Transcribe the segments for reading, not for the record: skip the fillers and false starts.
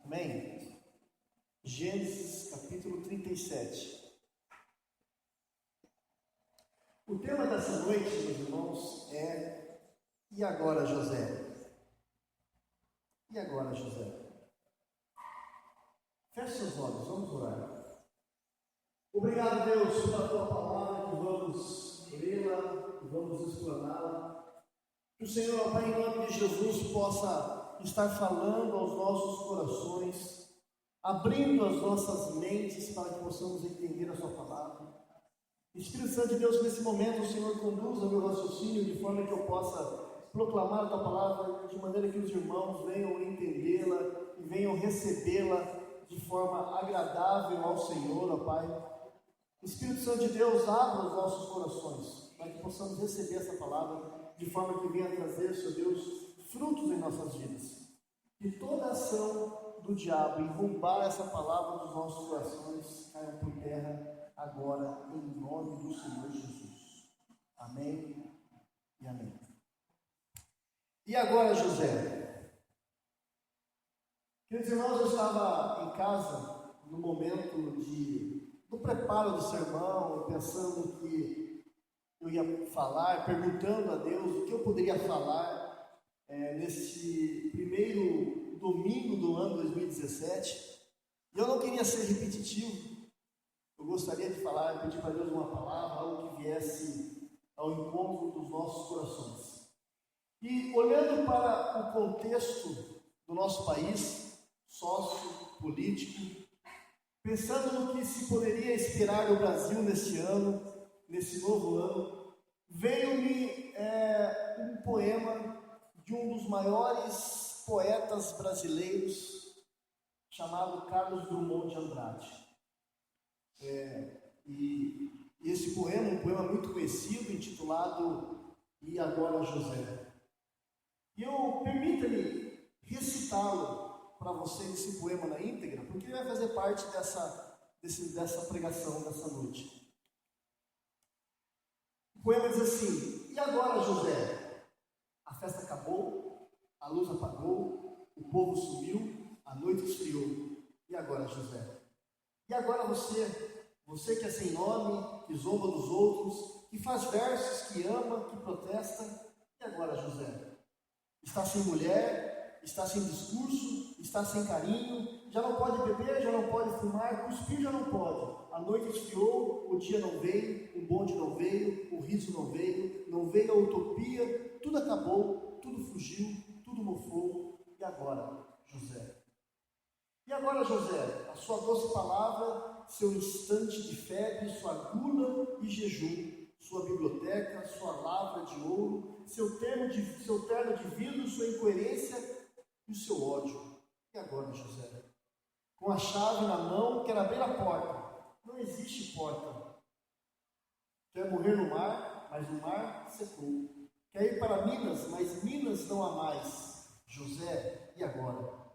Amém? Gênesis capítulo 37. O tema dessa noite, meus irmãos, é: e agora, José? E agora, José? Feche seus olhos, vamos orar. Obrigado, Deus, pela tua palavra, que vamos lê-la, que vamos explaná-la. Que o Senhor, Pai, em nome de Jesus, possa estar falando aos nossos corações, abrindo as nossas mentes para que possamos entender a sua palavra. Espírito Santo de Deus, nesse momento o Senhor conduza o meu raciocínio de forma que eu possa proclamar a tua palavra, de maneira que os irmãos venham entendê-la e venham recebê-la de forma agradável ao Senhor, ó Pai. Espírito Santo de Deus, abra os nossos corações para que possamos receber essa palavra de forma que venha trazer, Senhor Deus, frutos em nossas vidas. Que toda ação do diabo em roubar essa palavra dos nossos corações caia por terra agora, em nome do Senhor Jesus. Amém e amém. E agora, José? Queridos irmãos, eu estava em casa no momento do preparo do sermão, pensando que eu ia falar, perguntando a Deus o que eu poderia falar nesse primeiro domingo do ano 2017. E eu não queria ser repetitivo. Eu gostaria de falar, pedir para Deus uma palavra, algo que viesse ao encontro dos nossos corações. E olhando para o contexto do nosso país, sociopolítico, pensando no que se poderia esperar do Brasil nesse ano, nesse novo ano, veio-me um poema de um dos maiores poetas brasileiros, chamado Carlos Drummond de Andrade. E esse poema, um poema muito conhecido, intitulado E Agora, José. E permita-me recitá-lo para vocês, esse poema na íntegra, porque ele vai fazer parte dessa pregação dessa noite. O poema diz assim: e agora, José? A festa acabou, a luz apagou, o povo sumiu, a noite esfriou. E agora, José? E agora você que é sem nome, que zomba dos outros, que faz versos, que ama, que protesta. E agora, José? Está sem mulher, está sem discurso, está sem carinho, já não pode beber, já não pode fumar, cuspir já não pode. A noite esfriou, o dia não veio, o bonde não veio, o riso não veio a utopia, tudo acabou, tudo fugiu, tudo mofou. E agora, José? E agora, José? A sua doce palavra, seu instante de febre, sua gula e jejum, sua biblioteca, sua lavra de ouro, seu terno de vidro, sua incoerência e o seu ódio. E agora, José? Com a chave na mão, quer abrir a porta. Não existe porta. Quer morrer no mar, mas o mar secou. Quer ir para Minas, mas Minas não há mais. José, e agora?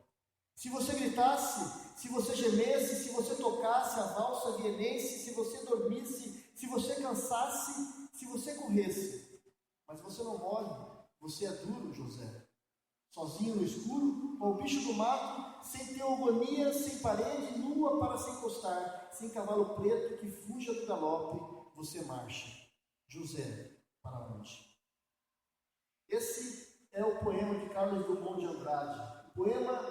Se você gritasse, se você gemesse, se você tocasse a valsa vienense, se você dormisse, se você cansasse, se você corresse. Mas você não morre, você é duro, José. Sozinho no escuro, com o bicho do mato, sem teogonia, sem parede, nua para se encostar, sem cavalo preto que fuja do galope, você marcha. José, para onde? Esse é o poema de Carlos Drummond de Andrade. O poema,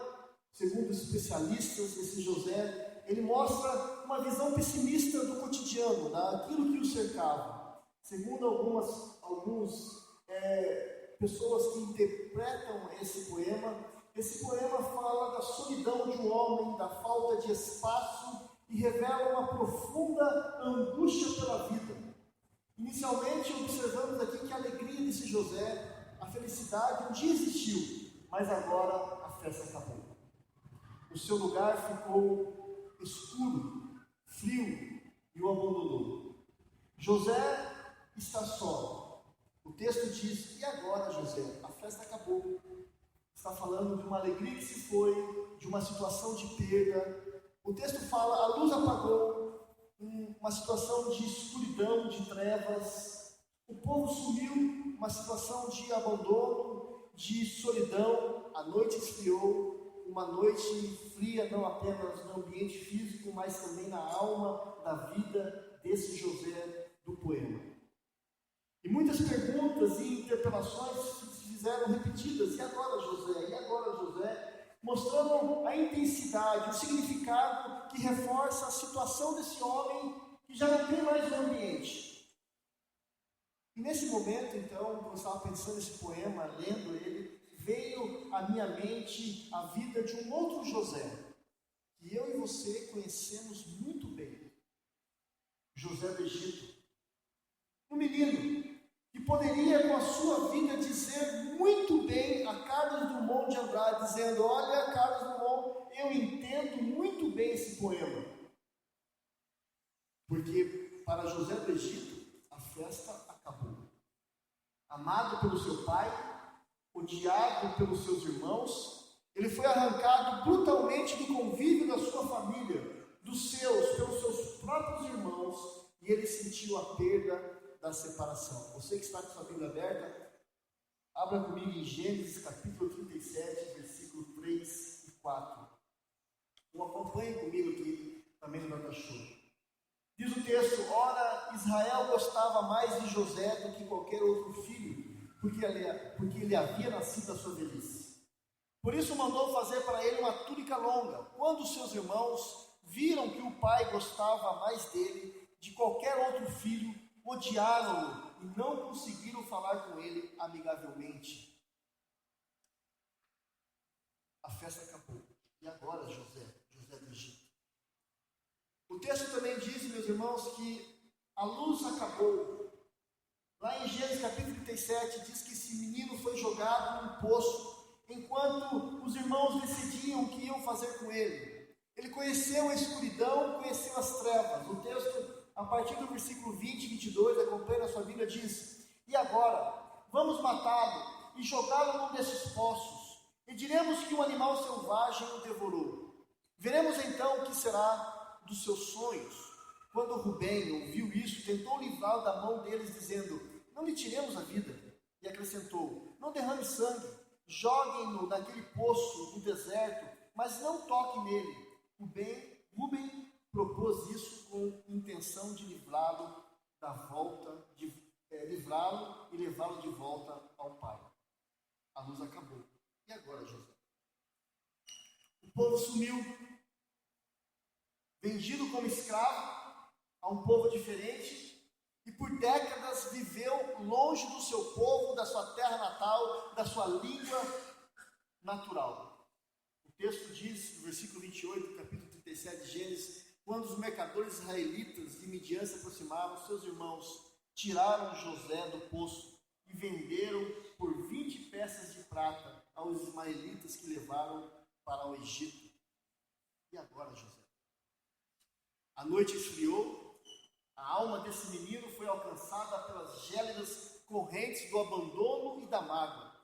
segundo os especialistas, esse José, ele mostra uma visão pessimista do cotidiano, daquilo que o cercava. Segundo algumas pessoas que interpretam esse poema fala da solidão de um homem, da falta de espaço e revela uma profunda angústia pela vida. Inicialmente observamos aqui que a alegria desse José, a felicidade, um dia existiu, mas agora a festa acabou. O seu lugar ficou escuro, frio e o abandonou. José está só. O texto diz: e agora, José? A festa acabou. Está falando de uma alegria que se foi, de uma situação de perda. O texto fala: a luz apagou, uma situação de escuridão, de trevas. O povo sumiu, uma situação de abandono, de solidão. A noite esfriou, uma noite fria, não apenas no ambiente físico, mas também na alma da vida desse José do poema. E muitas perguntas e interpelações se fizeram repetidas. E agora, José? E agora, José? Mostrando a intensidade, o significado que reforça a situação desse homem que já não tem mais um ambiente. E nesse momento, então, quando eu estava pensando nesse poema, lendo ele, veio à minha mente a vida de um outro José, que eu e você conhecemos muito bem. José do Egito. Um menino que poderia, com a sua vida, dizer muito bem a Carlos Drummond de Andrade, dizendo: olha, Carlos Drummond, eu entendo muito bem esse poema. Porque para José do Egito, a festa acabou. Amado pelo seu pai, odiado pelos seus irmãos, ele foi arrancado brutalmente do convívio da sua família, pelos seus próprios irmãos, e ele sentiu a perda da separação. Você que está com sua Bíblia aberta, abra comigo em Gênesis capítulo 37, versículo 3 e 4. Ou acompanhe comigo aqui também no Data-show. Diz o texto: ora, Israel gostava mais de José do que qualquer outro filho, porque ele havia nascido da sua velhice. Por isso mandou fazer para ele uma túnica longa. Quando seus irmãos viram que o pai gostava mais dele de qualquer outro filho, odiaram-no e não conseguiram falar com ele amigavelmente. A festa acabou. E agora, José do Egito? O texto também diz, meus irmãos, que a luz acabou. Lá em Gênesis capítulo 37 diz que esse menino foi jogado num poço, enquanto os irmãos decidiam o que iam fazer com ele. Ele conheceu a escuridão, conheceu as trevas. O texto, a partir do versículo 20 e 22, acompanha na sua Bíblia, diz: e agora, vamos matá-lo e jogá-lo num desses poços, e diremos que um animal selvagem o devorou. Veremos então o que será dos seus sonhos. Quando Rubem ouviu isso, tentou livrá-lo da mão deles, dizendo: não lhe tiremos a vida. E acrescentou: não derrame sangue, joguem-no naquele poço do deserto, mas não toquem nele. Rubem propôs isso com intenção de livrá-lo livrá-lo e levá-lo de volta ao pai. A luz acabou. E agora, José? O povo sumiu, vendido como escravo a um povo diferente, e por décadas viveu longe do seu povo, da sua terra natal, da sua língua natural. O texto diz, no versículo 28, capítulo 37 de Gênesis: quando os mercadores israelitas de Midian se aproximaram, seus irmãos tiraram José do poço e venderam por 20 peças de prata aos ismaelitas que levaram para o Egito. E agora, José? A noite esfriou, a alma desse menino foi alcançada pelas gélidas correntes do abandono e da mágoa.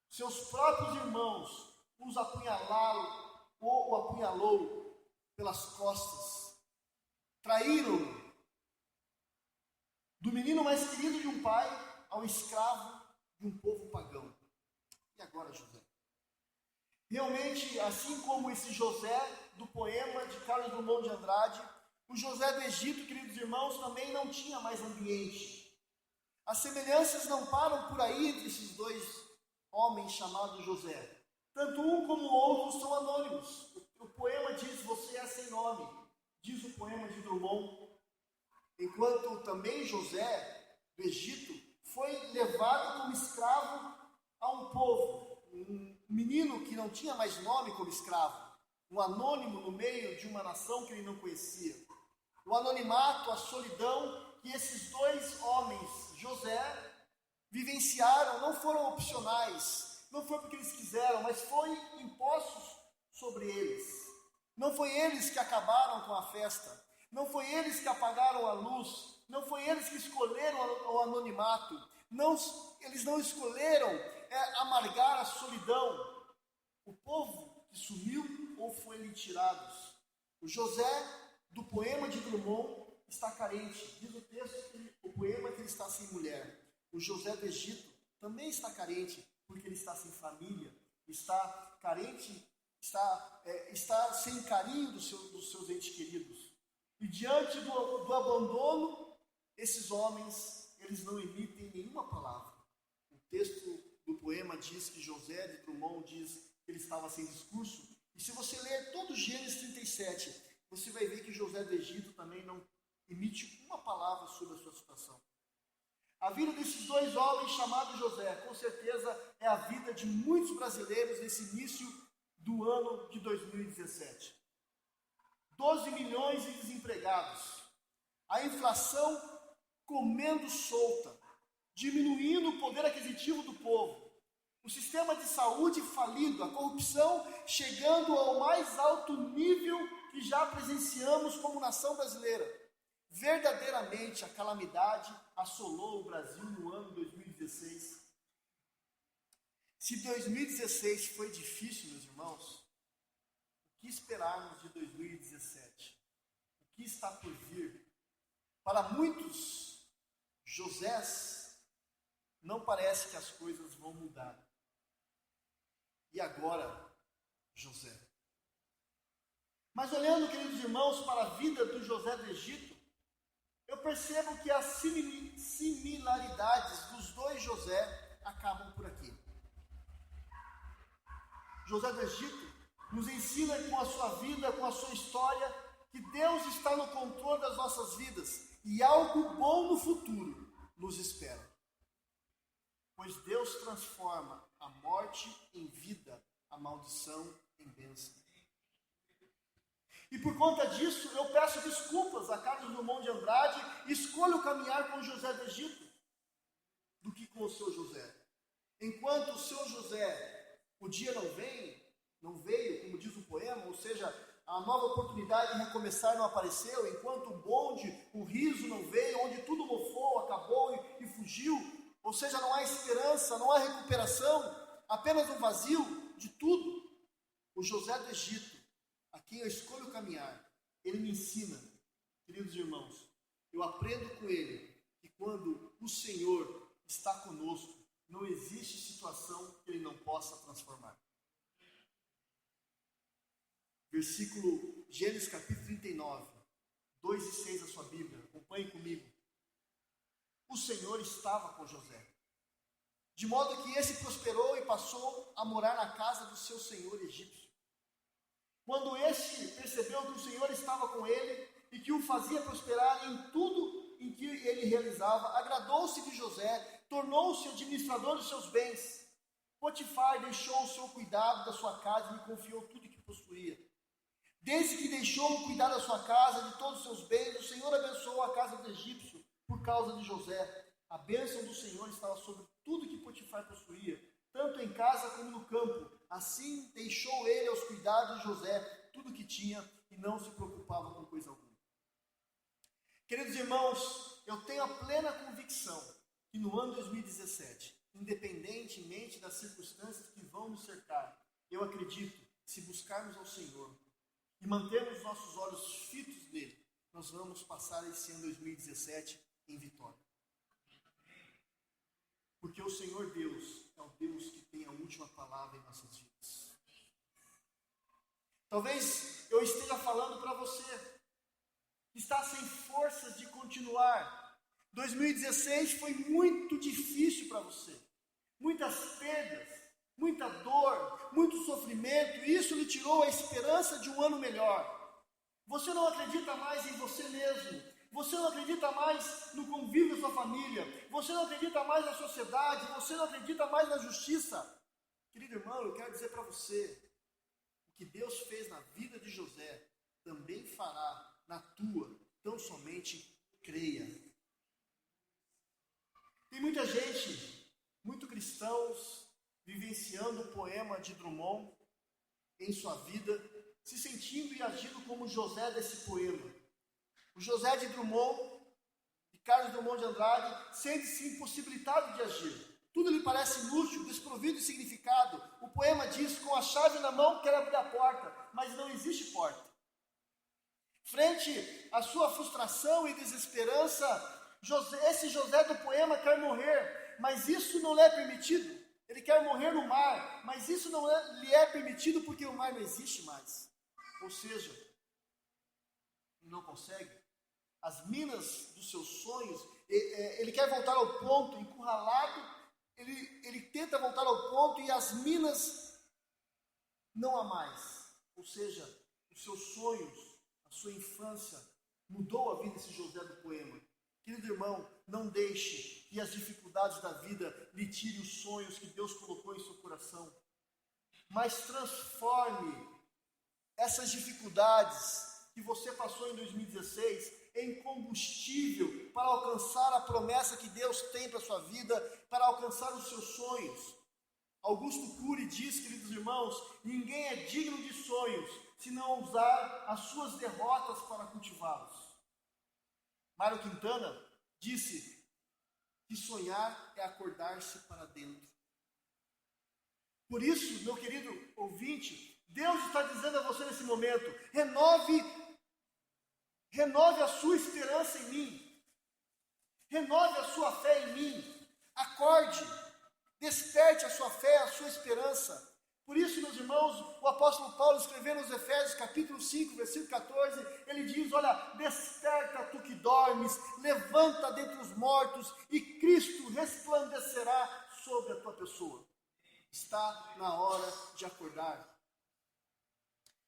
Seus próprios irmãos o apunhalou pelas costas, traíram-no. Do menino mais querido de um pai ao escravo de um povo pagão. E agora, José? Realmente, assim como esse José do poema de Carlos Drummond de Andrade, o José do Egito, queridos irmãos, também não tinha mais ambiente. As semelhanças não param por aí entre esses dois homens chamados José. Tanto um como o outro são anônimos. O poema diz: você é sem nome, diz o poema de Drummond. Enquanto também José do Egito foi levado como escravo a um povo, um menino que não tinha mais nome como escravo, um anônimo no meio de uma nação que ele não conhecia. O anonimato, a solidão que esses dois homens, José, vivenciaram, não foram opcionais, não foi porque eles quiseram, mas foi impostos sobre eles. Não foi eles que acabaram com a festa, não foi eles que apagaram a luz, não foi eles que escolheram o anonimato, eles não escolheram amargar a solidão. O povo que sumiu ou foi-lhe tirados. O José do poema de Drummond está carente. Diz o texto, o poema, que ele está sem mulher. O José do Egito também está carente, porque ele está sem família, está carente está sem carinho dos seus entes queridos. E diante do abandono, esses homens, eles não emitem nenhuma palavra. O texto do poema diz que José de Drummond diz que ele estava sem discurso. E se você ler todo Gênesis 37, você vai ver que José do Egito também não emite uma palavra sobre a sua situação. A vida desses dois homens chamados José, com certeza, é a vida de muitos brasileiros nesse início do ano de 2017. 12 milhões de desempregados. A inflação comendo solta, diminuindo o poder aquisitivo do povo. O sistema de saúde falido, a corrupção chegando ao mais alto nível que já presenciamos como nação brasileira. Verdadeiramente, a calamidade assolou o Brasil no ano 2016. Se 2016 foi difícil, meus irmãos, o que esperarmos de 2017? O que está por vir? Para muitos Josés, não parece que as coisas vão mudar. E agora, José? Mas olhando, queridos irmãos, para a vida do José do Egito, eu percebo que as similaridades dos dois José acabam por aqui. José do Egito nos ensina com a sua vida, com a sua história, que Deus está no controle das nossas vidas e algo bom no futuro nos espera. Pois Deus transforma a morte em vida, a maldição em bênção. E por conta disso, eu peço desculpas a Carlos Drummond de Andrade e escolho caminhar com José do Egito do que com o seu José. Enquanto o seu José, o dia não veio, como diz o poema, ou seja, a nova oportunidade de recomeçar não apareceu, enquanto o bonde, o riso não veio, onde tudo mofou, acabou e fugiu, ou seja, não há esperança, não há recuperação, apenas um vazio de tudo. O José do Egito, a quem eu escolho caminhar, ele me ensina, queridos irmãos, eu aprendo com ele que quando o Senhor está conosco, não existe situação que ele não possa transformar. Versículo, Gênesis capítulo 39, 2 e 6 da sua Bíblia, acompanhe comigo. O Senhor estava com José, de modo que esse prosperou e passou a morar na casa do seu senhor egípcio. Quando este percebeu que o Senhor estava com ele e que o fazia prosperar em tudo em que ele realizava, agradou-se de José, tornou-se administrador dos seus bens. Potifar deixou o seu cuidado da sua casa e lhe confiou tudo que possuía. Desde que deixou cuidar da sua casa, de todos os seus bens, o Senhor abençoou a casa do egípcio por causa de José. A bênção do Senhor estava sobre tudo que Potifar possuía, tanto em casa como no campo. Assim deixou ele aos cuidados de José tudo que tinha e não se preocupava com coisa alguma. Queridos irmãos, eu tenho a plena convicção que no ano 2017, independentemente das circunstâncias que vão nos cercar, eu acredito, se buscarmos ao Senhor e mantermos nossos olhos fitos nele, nós vamos passar esse ano 2017 em vitória. Porque o Senhor Deus é o Deus que tem a última palavra em nossas vidas. Talvez eu esteja falando para você que está sem forças de continuar. 2016 foi muito difícil para você. Muitas perdas, muita dor, muito sofrimento, e isso lhe tirou a esperança de um ano melhor. Você não acredita mais em você mesmo. Você não acredita mais no convívio da sua família. Você não acredita mais na sociedade. Você não acredita mais na justiça. Querido irmão, eu quero dizer para você, o que Deus fez na vida de José, também fará na tua. Tão somente creia. Tem muita gente, muito cristãos, vivenciando o poema de Drummond em sua vida, se sentindo e agindo como José desse poema. O José de Drummond, de Carlos Drummond de Andrade, sente-se impossibilitado de agir. Tudo lhe parece inútil, desprovido de significado. O poema diz, com a chave na mão, quer abrir a porta, mas não existe porta. Frente à sua frustração e desesperança, esse José do poema quer morrer, mas isso não lhe é permitido. Ele quer morrer no mar, mas isso não lhe é permitido porque o mar não existe mais. Ou seja, ele não consegue. As minas dos seus sonhos, ele quer voltar ao ponto, encurralado, ele tenta voltar ao ponto e as minas não há mais. Ou seja, os seus sonhos, a sua infância, mudou a vida desse José do poema. Querido irmão, não deixe que as dificuldades da vida lhe tirem os sonhos que Deus colocou em seu coração. Mas transforme essas dificuldades que você passou em 2016 em combustível para alcançar a promessa que Deus tem para a sua vida, para alcançar os seus sonhos. Augusto Cury diz, queridos irmãos, ninguém é digno de sonhos se não usar as suas derrotas para cultivá-los. Mário Quintana disse que sonhar é acordar-se para dentro. Por isso, meu querido ouvinte, Deus está dizendo a você nesse momento, renove a sua esperança em mim, renove a sua fé em mim, acorde, desperte a sua fé, a sua esperança. Por isso, meus irmãos, o apóstolo Paulo escrevendo nos Efésios capítulo 5, versículo 14, ele diz, olha, desperta tu que dormes, levanta dentre os mortos e Cristo resplandecerá sobre a tua pessoa. Está na hora de acordar.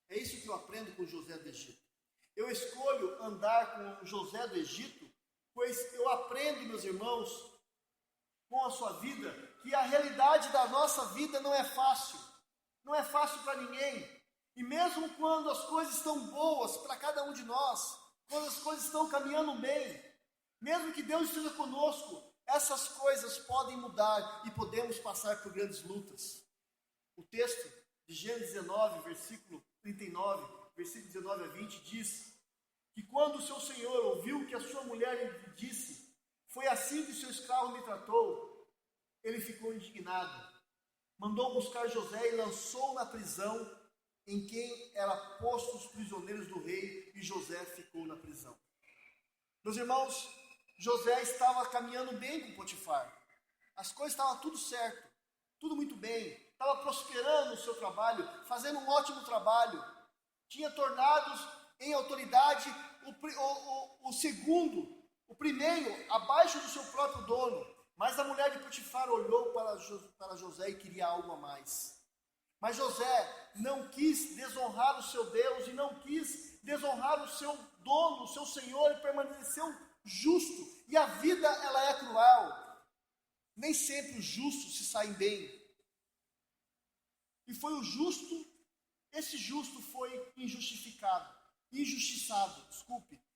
É isso que eu aprendo com José do Egito. Eu escolho andar com José do Egito, pois eu aprendo, meus irmãos, com a sua vida, que a realidade da nossa vida não é fácil. Não é fácil para ninguém. E mesmo quando as coisas estão boas para cada um de nós, quando as coisas estão caminhando bem, mesmo que Deus esteja conosco, essas coisas podem mudar e podemos passar por grandes lutas. O texto de Gênesis 19, versículo 39, versículo 19 a 20, diz que quando o seu senhor ouviu que a sua mulher lhe disse, foi assim que o seu escravo me tratou, ele ficou indignado. Mandou buscar José e lançou na prisão em quem era posto os prisioneiros do rei, e José ficou na prisão. Meus irmãos, José estava caminhando bem com Potifar. As coisas estavam tudo certo, tudo muito bem. Estava prosperando no seu trabalho, fazendo um ótimo trabalho. Tinha tornados em autoridade o segundo, o primeiro, abaixo do seu próprio dono. Mas a mulher de Potifar olhou para José e queria algo a mais. Mas José não quis desonrar o seu Deus e não quis desonrar o seu dono, o seu senhor, e permaneceu justo. E a vida, ela é cruel. Nem sempre os justos se saem bem. E foi o justo, esse justo foi injustiçado,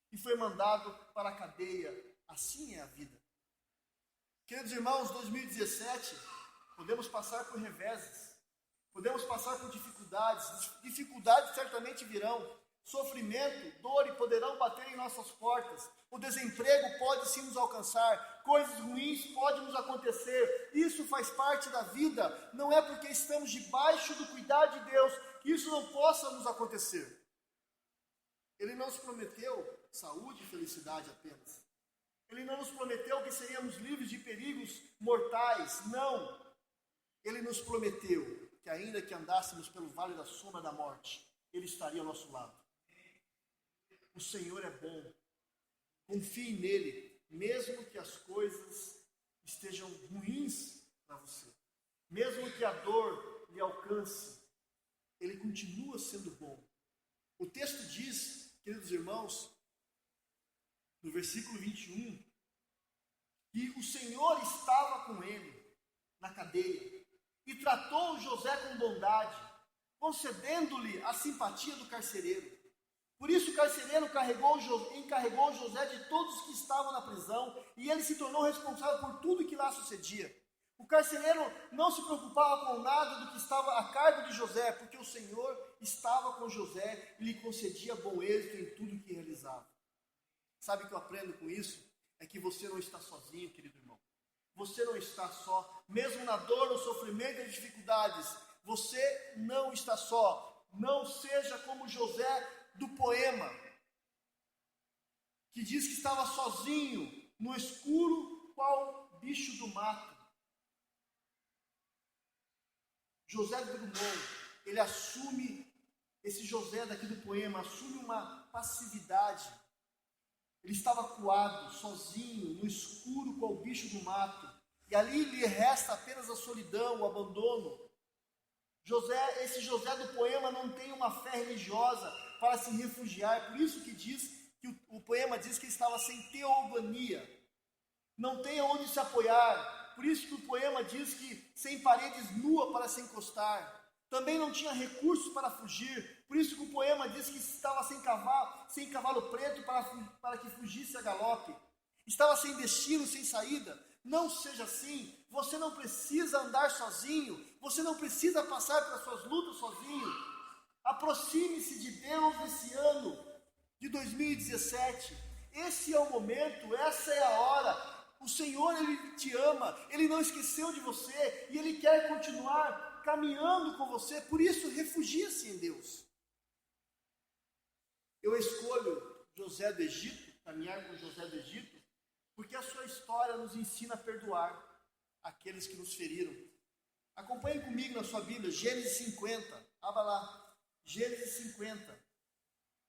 e foi mandado para a cadeia. Assim é a vida. Queridos irmãos, 2017, podemos passar por reveses, podemos passar por dificuldades certamente virão, sofrimento, dor e poderão bater em nossas portas, o desemprego pode sim nos alcançar, coisas ruins podem nos acontecer, isso faz parte da vida, não é porque estamos debaixo do cuidado de Deus que isso não possa nos acontecer. Ele não nos prometeu saúde e felicidade apenas. Ele não nos prometeu que seríamos livres de perigos mortais, não. Ele nos prometeu que ainda que andássemos pelo vale da sombra da morte, Ele estaria ao nosso lado. O Senhor é bom. Confie nele, mesmo que as coisas estejam ruins para você. Mesmo que a dor lhe alcance, Ele continua sendo bom. O texto diz, queridos irmãos, no versículo 21, que o Senhor estava com ele na cadeia e tratou José com bondade, concedendo-lhe a simpatia do carcereiro. Por isso o carcereiro encarregou José de todos os que estavam na prisão e ele se tornou responsável por tudo que lá sucedia. O carcereiro não se preocupava com nada do que estava a cargo de José, porque o Senhor estava com José e lhe concedia bom êxito em tudo que realizava. Sabe o que eu aprendo com isso? É que você não está sozinho, querido irmão. Você não está só. Mesmo na dor, no sofrimento e nas dificuldades, você não está só. Não seja como José do poema, que diz que estava sozinho, no escuro, qual bicho do mato. José Drummond, ele assume, esse José daqui do poema, assume uma passividade. Ele estava acuado, sozinho, no escuro com o bicho do mato, e ali lhe resta apenas a solidão, o abandono. Esse José do poema não tem uma fé religiosa para se refugiar, por isso que o poema diz que ele estava sem teogonia, não tem onde se apoiar, por isso que o poema diz que sem paredes nua para se encostar, também não tinha recursos para fugir, por isso que o poema diz que estava sem cavalo preto para que fugisse a galope, estava sem destino, sem saída. Não seja assim, você não precisa andar sozinho, você não precisa passar pelas suas lutas sozinho. Aproxime-se de Deus esse ano de 2017, esse é o momento, essa é a hora. O Senhor, Ele te ama, Ele não esqueceu de você e Ele quer continuar caminhando com você, por isso refugia-se em Deus. Eu escolho José do Egito, caminhar com José do Egito, porque a sua história nos ensina a perdoar aqueles que nos feriram. Acompanhe comigo na sua Bíblia, Gênesis 50, abra lá, Gênesis 50,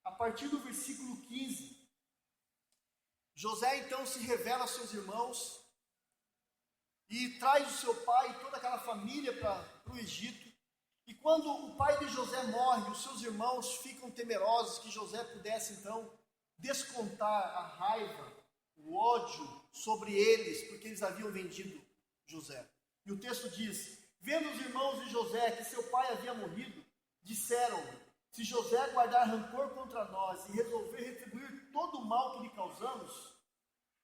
a partir do versículo 15. José então se revela aos seus irmãos e traz o seu pai e toda aquela família para o Egito. E quando o pai de José morre, os seus irmãos ficam temerosos que José pudesse então descontar a raiva, o ódio sobre eles, porque eles haviam vendido José. E o texto diz: vendo os irmãos de José que seu pai havia morrido, disseram: se José guardar rancor contra nós e resolver retribuir todo o mal que lhe causamos,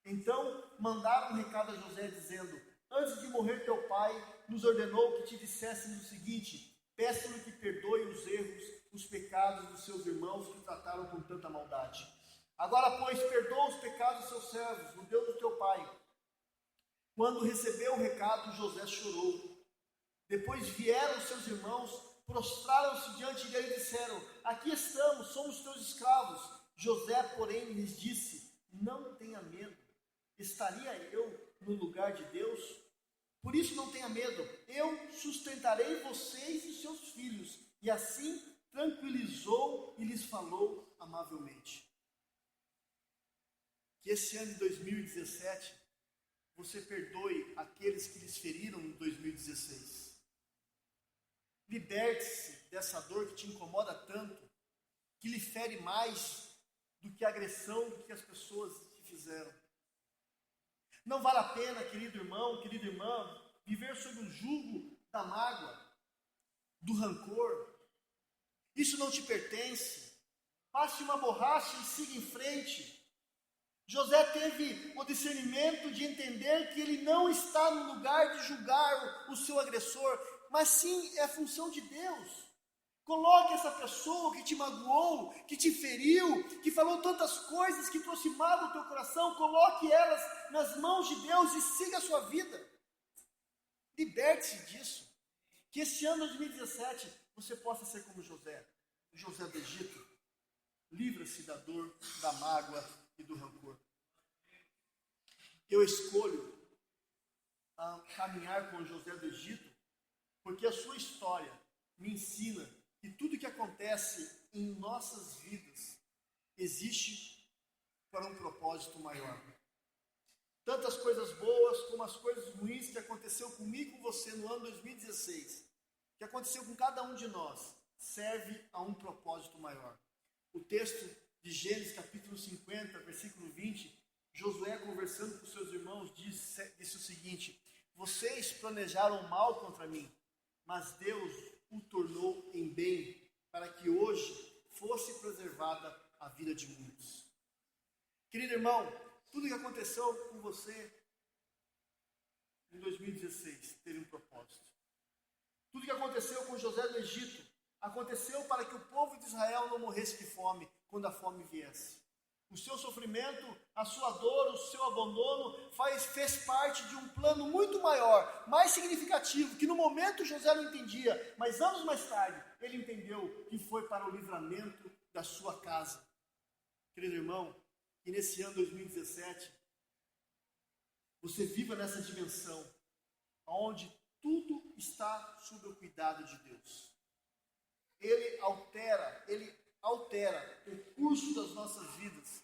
então mandaram um recado a José dizendo: antes de morrer teu pai, nos ordenou que te disséssemos o seguinte: peço-lhe que perdoe os erros, os pecados dos seus irmãos que trataram com tanta maldade. Agora, pois, perdoa os pecados dos seus servos, o Deus do teu pai. Quando recebeu o recado, José chorou. Depois vieram os seus irmãos, prostraram-se diante dele e disseram: aqui estamos, somos teus escravos. José, porém, lhes disse: não tenha medo, estaria eu no lugar de Deus? Por isso não tenha medo, eu sustentarei vocês e seus filhos. E assim tranquilizou e lhes falou amavelmente. Que esse ano de 2017, você perdoe aqueles que lhes feriram em 2016. Liberte-se dessa dor que te incomoda tanto, que lhe fere mais do que a agressão que as pessoas te fizeram. Não vale a pena, querido irmão, querida irmã, viver sob o jugo da mágoa, do rancor. Isso não te pertence. Passe uma borracha e siga em frente. José teve o discernimento de entender que ele não está no lugar de julgar o seu agressor, mas sim é função de Deus. Coloque essa pessoa que te magoou, que te feriu, que falou tantas coisas, que trouxe mágoa ao teu coração, coloque elas nas mãos de Deus e siga a sua vida. Liberte-se disso. Que esse ano de 2017 você possa ser como José, o José do Egito. Livra-se da dor, da mágoa e do rancor. Eu escolho caminhar com José do Egito, porque a sua história me ensina que tudo que acontece em nossas vidas existe para um propósito maior. Tantas coisas boas como as coisas ruins que aconteceu comigo e com você no ano 2016, que aconteceu com cada um de nós, serve a um propósito maior. O texto de Gênesis capítulo 50, versículo 20, Josué conversando com seus irmãos disse o seguinte: vocês planejaram mal contra mim, mas Deus o tornou em bem, para que hoje fosse preservada a vida de muitos. Querido irmão, tudo que aconteceu com você em 2016 teve um propósito. Tudo que aconteceu com José do Egito aconteceu para que o povo de Israel não morresse de fome quando a fome viesse. O seu sofrimento, a sua dor, o seu abandono fez parte de um plano muito maior, mais significativo, que no momento José não entendia, mas anos mais tarde ele entendeu que foi para o livramento da sua casa. Querido irmão, que nesse ano 2017 você viva nessa dimensão, onde tudo está sob o cuidado de Deus. Ele altera o curso das nossas vidas.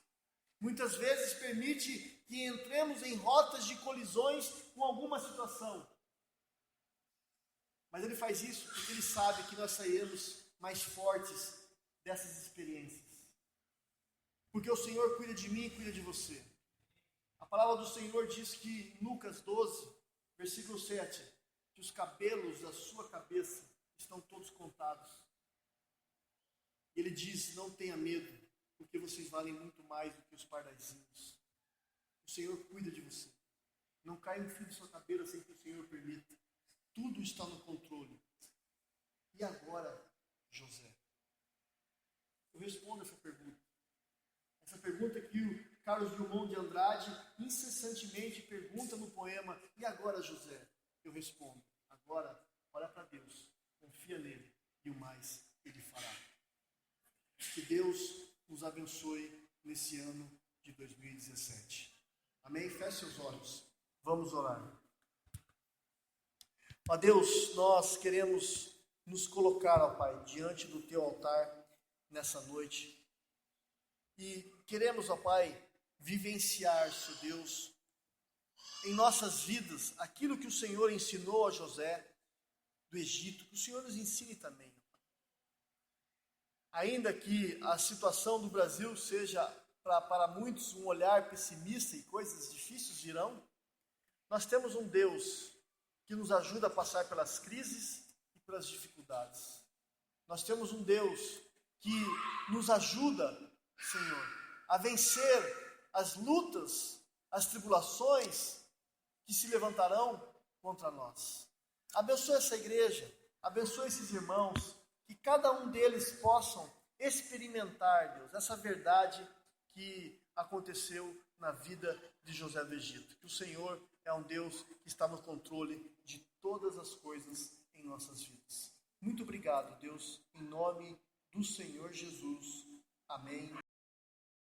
Muitas vezes permite que entremos em rotas de colisões com alguma situação. Mas Ele faz isso porque Ele sabe que nós sairemos mais fortes dessas experiências. Porque o Senhor cuida de mim e cuida de você. A palavra do Senhor diz que em Lucas 12, versículo 7, que os cabelos da sua cabeça estão todos contados. Ele diz, não tenha medo, porque vocês valem muito mais do que os pardaizinhos. O Senhor cuida de você. Não cai um fio de sua cabeça sem que o Senhor permita. Tudo está no controle. E agora, José? Eu respondo essa pergunta. Essa pergunta que o Carlos Drummond de Andrade incessantemente pergunta no poema, e agora, José? Eu respondo, agora, olha para Deus, confia nele, e o mais Ele fará. Que Deus nos abençoe nesse ano de 2017. Amém? Feche seus olhos. Vamos orar. Ó Deus, nós queremos nos colocar, ó Pai, diante do Teu altar nessa noite. E queremos, ó Pai, vivenciar, Senhor Deus, em nossas vidas, aquilo que o Senhor ensinou a José do Egito, que o Senhor nos ensine também. Ainda que a situação do Brasil seja, para muitos, um olhar pessimista e coisas difíceis virão, nós temos um Deus que nos ajuda a passar pelas crises e pelas dificuldades. Nós temos um Deus que nos ajuda, Senhor, a vencer as lutas, as tribulações que se levantarão contra nós. Abençoa essa igreja, abençoa esses irmãos, que cada um deles possam experimentar, Deus, essa verdade que aconteceu na vida de José do Egito. Que o Senhor é um Deus que está no controle de todas as coisas em nossas vidas. Muito obrigado, Deus, em nome do Senhor Jesus. Amém.